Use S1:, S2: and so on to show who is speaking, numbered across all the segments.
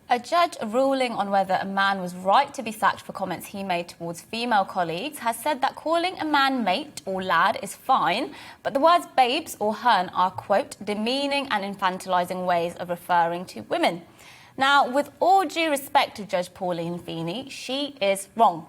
S1: A judge ruling on whether a man was right to be sacked for comments he made towards female colleagues has said that calling a man mate or lad is fine, but the words babes or hun are, quote, demeaning and infantilising ways of referring to women. Now, with all due respect to Judge Pauline Feeney, she is wrong.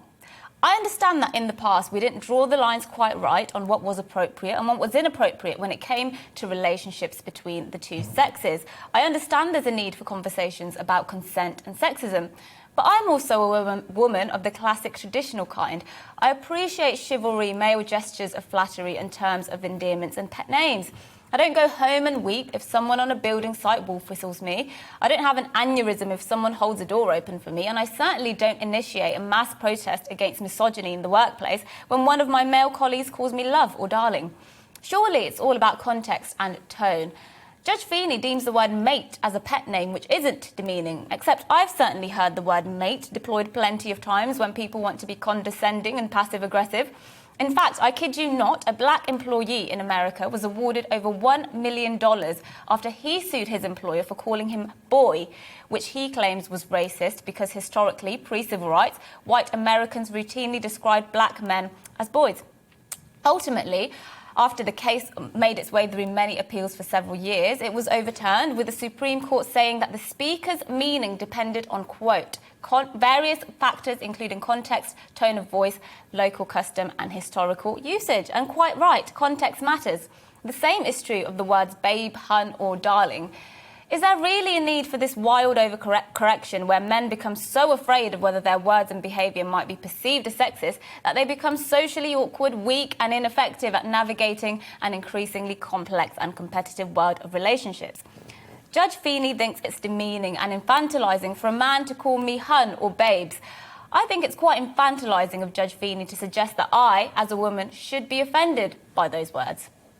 S1: I understand that in the past we didn't draw the lines quite right on what was appropriate and what was inappropriate when it came to relationships between the two sexes. I understand there's a need for conversations about consent and sexism. But I'm also a woman of the classic traditional kind. I appreciate chivalry, male gestures of flattery and terms of endearments and pet names. I don't go home and weep if someone on a building site wolf whistles me. I don't have an aneurysm if someone holds a door open for me. And I certainly don't initiate a mass protest against misogyny in the workplace when one of my male colleagues calls me love or darling. Surely it's all about context and tone. Judge Feeney deems the word mate as a pet name, which isn't demeaning, except I've certainly heard the word mate deployed plenty of times when people want to be condescending and passive-aggressive. In fact, I kid you not, a black employee in America was awarded over $1 million after he sued his employer for calling him boy, which he claims was racist because historically, pre-civil rights, white Americans routinely described black men as boys. Ultimately, after the case made its way through many appeals for several years, it was overturned, with the Supreme Court saying that the speaker's meaning depended on, quote, various factors including context, tone of voice, local custom and historical usage. And quite right, context matters. The same is true of the words babe, hun or darling. Is there really a need for this wild overcorrection where men become so afraid of whether their words and behaviour might be perceived as sexist that they become socially awkward, weak and ineffective at navigating an increasingly complex and competitive world of relationships? Judge Feeney thinks it's demeaning and infantilising for a man to call me hun or babes. I think it's quite infantilising of Judge Feeney to suggest that I, as a woman, should be offended by those words.